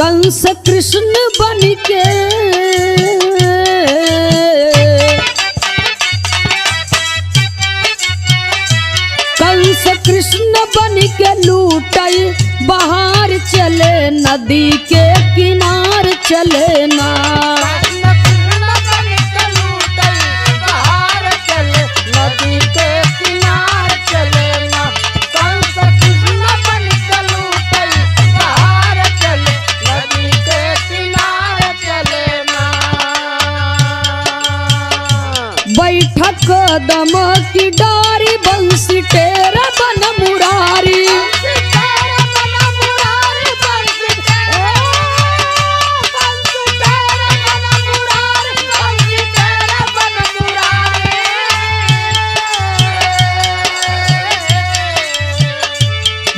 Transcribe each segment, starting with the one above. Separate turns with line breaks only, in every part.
कंस कृष्ण बन के कंस कृष्ण बन के लूटई बाहर चले नदी के किनार चले ना। बैठक कदम की डारी बंसी टेरा बन मुरारी।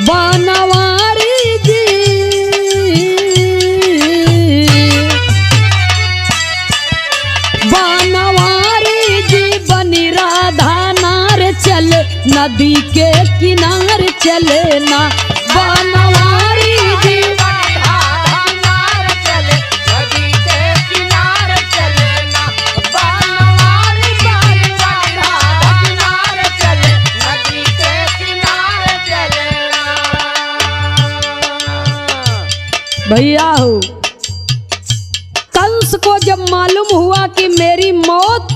बनवारी जी बनवारी जी बनी राधा नार चले नदी के किनारे चले ना। बनवारी जी भैया हो, कंस को जब मालूम हुआ कि मेरी मौत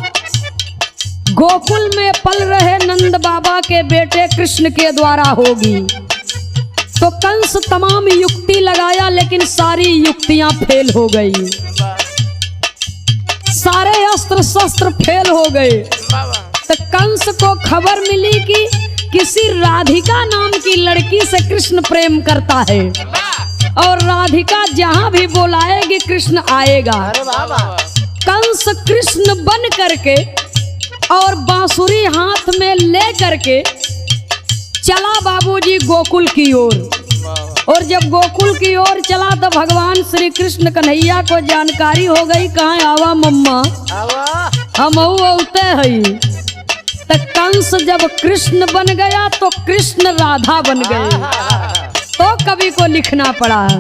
गोकुल में पल रहे नंद बाबा के बेटे कृष्ण के द्वारा होगी, तो कंस तमाम युक्ति लगाया लेकिन सारी युक्तियां फेल हो गई, सारे अस्त्र शस्त्र फेल हो गए। तो कंस को खबर मिली कि किसी राधिका नाम की लड़की से कृष्ण प्रेम करता है और राधिका जहां भी बुलाएगी कृष्ण आएगा। कंस कृष्ण बन करके और बांसुरी हाथ में ले करके चला बाबूजी गोकुल की ओर। और जब गोकुल की ओर चला तो भगवान श्री कृष्ण कन्हैया को जानकारी हो गई, कहाँ आवा मम्मा हम औते हई। तो कंस जब कृष्ण बन गया तो कृष्ण राधा बन गए, तो कवि को लिखना पड़ा है।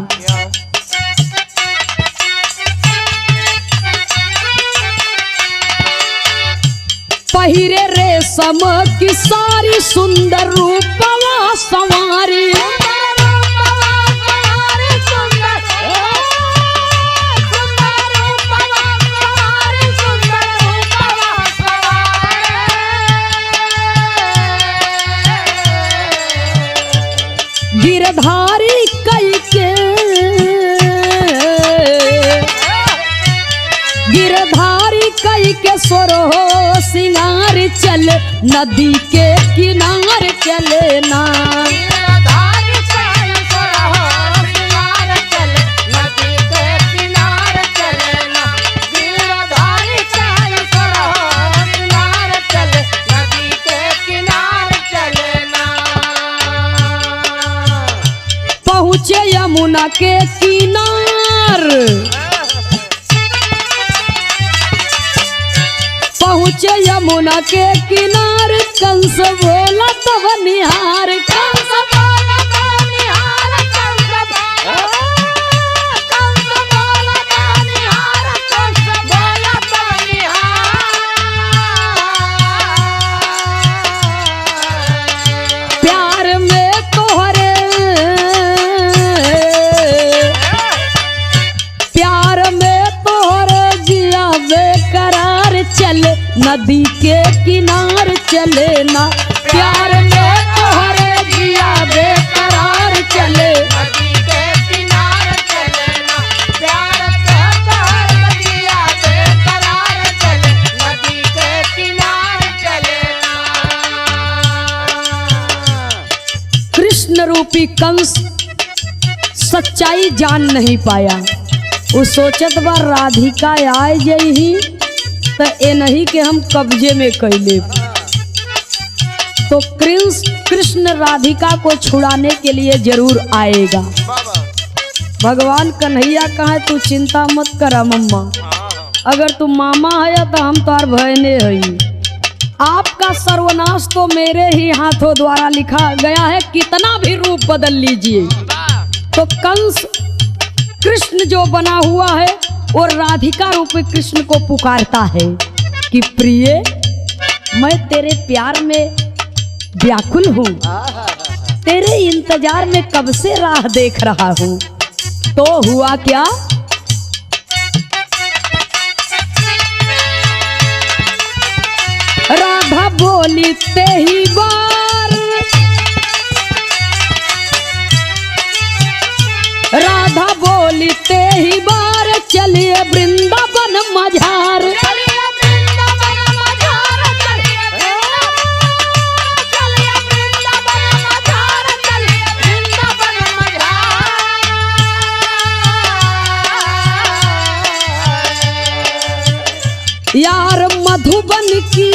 पहिरे रेशम की सारी सुंदर रूपवा संवारी। गिरधारी कई के गिरधारी कई के सोरो सिंगार चले नदी के किनारे चले ना। पहुँचे यमुना के किनार, पहुँचे यमुना के किनार, कंस बोला तब निहार। कंस बोला तब निहार, कंस बोला तब निहार, कंस बोला तब निहार। प्यार में तोहरे प्यार में तोहरे जिया बेकरार चले नदी के किनार चले ना। प्यार में तोहरे जिया बेकरार चले नदी के किनार चले ना। प्यार में तोहरे जिया बेकरार चले नदी के किनार चले ना। कृष्ण रूपी कंस सच्चाई जान नहीं पाया, वो सोचत बा राधिका आए जही तो ए नहीं कि हम कब्जे में कैले। तो कृष्ण राधिका को छुड़ाने के लिए जरूर आएगा। भगवान कन्हैया कहा तू चिंता मत करा मम्मा, अगर तू मामा है तो हम तो बहने हई। आपका सर्वनाश तो मेरे ही हाथों द्वारा लिखा गया है, कितना भी रूप बदल लीजिए। तो कंस कृष्ण जो बना हुआ है वो राधिका रूप कृष्ण को पुकारता है कि प्रिय, मैं तेरे प्यार में व्याकुल हूँ, तेरे इंतजार में कब से राह देख रहा हूँ। तो हुआ क्या, राधा बोली ते ही बार, राधा बोली ते ही बार, चलिए वृंदावन मझार। यार मधुबन की,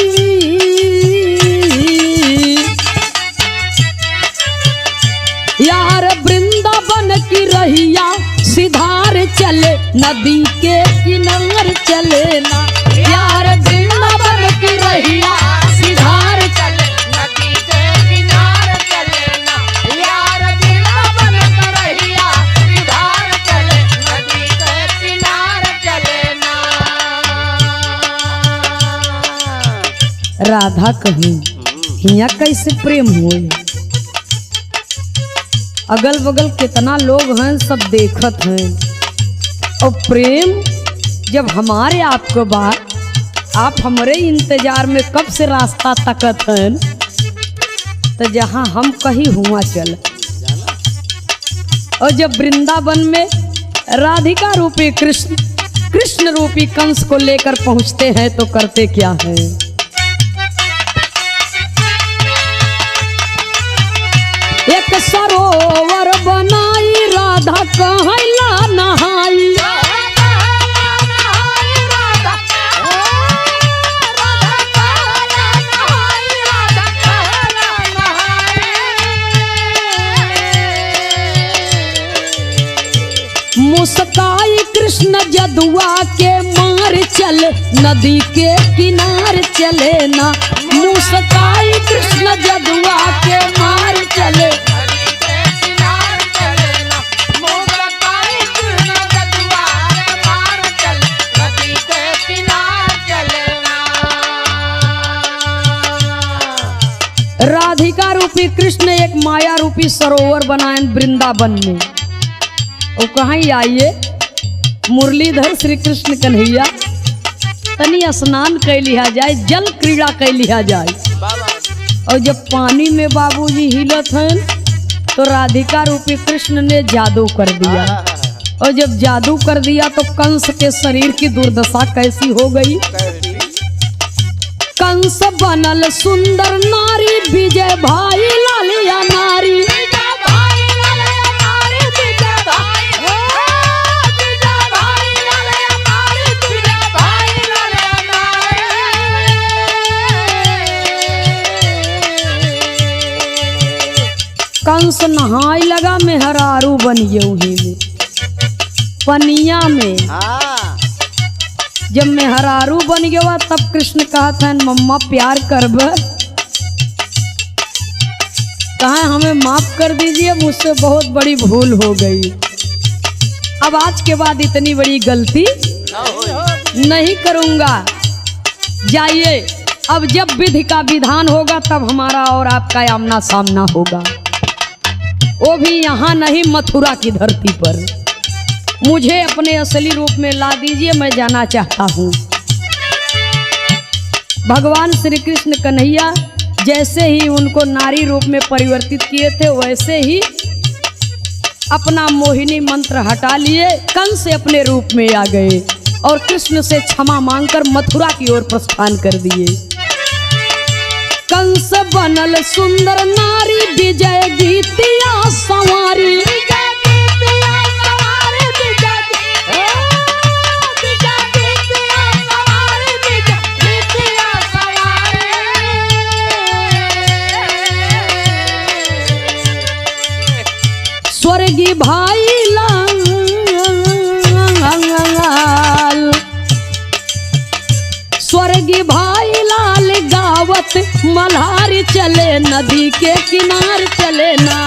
यार वृंदावन की रहिया सिधार चले, नदी के किनार चले ना। यार वृंदावन की रहिया सिधार चले,
नदी के किनार चले ना। यार वृंदावन की रहिया सिधार चले, नदी के किनार चले ना।
राधा कहीं हिया कैसे प्रेम हुए, अगल बगल कितना लोग हैं सब देखत हैं, और प्रेम जब हमारे आपको बात, आप हमारे इंतजार में कब से रास्ता तकत हैं, तो जहाँ हम कहीं हुआ चल। और जब वृंदावन में राधिका रूपी कृष्ण, कृष्ण रूपी कंस को लेकर पहुँचते हैं तो करते क्या है, एक सरोवर बनाई, राधा कहला नहाई। मुस्काई कृष्ण जदुआ के मार चले, नदी के किनार चले ना। मुस्काई कृष्ण जदुआ के मार चले,
नदी के किनार चले ना। मुस्काई कृष्ण जदुआ के मार चले, नदी के किनार चले ना।
राधिका रूपी कृष्ण एक माया रूपी सरोवर बनाए वृंदावन में। और कहाँ आइए, मुरलीधर श्री कृष्ण कन्हैया तनी स्नान कर लिया जाए, जल क्रीड़ा कर लिया जाए। और जब पानी में बाबूजी हिलत हैं तो राधिका रूपी कृष्ण ने जादू कर दिया। और जब जादू कर दिया तो कंस के शरीर की दुर्दशा कैसी हो गई। कंस बनल सुंदर नारी, विजय भाई लालिया नारी। कंस नहाय लगा, मेहरारू बन गए वहीं में पनिया में। जब मेहरारू बन गया तब कृष्ण कहते हैं मम्मा प्यार करब, कहा हमें माफ कर दीजिए, मुझसे बहुत बड़ी भूल हो गई, अब आज के बाद इतनी बड़ी गलती नहीं करूंगा। जाइए, अब जब विधि का विधान होगा तब हमारा और आपका आमना सामना होगा, वो भी यहाँ नहीं मथुरा की धरती पर। मुझे अपने असली रूप में ला दीजिए, मैं जाना चाहता हूँ। भगवान श्री कृष्ण कन्हैया जैसे ही उनको नारी रूप में परिवर्तित किए थे वैसे ही अपना मोहिनी मंत्र हटा लिए, कंस से अपने रूप में आ गए और कृष्ण से क्षमा मांगकर मथुरा की ओर प्रस्थान कर दिए। कंस बनल सुंदर नारी, विजय गीतिया सवारी। स्वर्गीय भाई लाल, स्वर्गीय भाई लाल गावत मल्हार चले, नदी के किनार चले ना।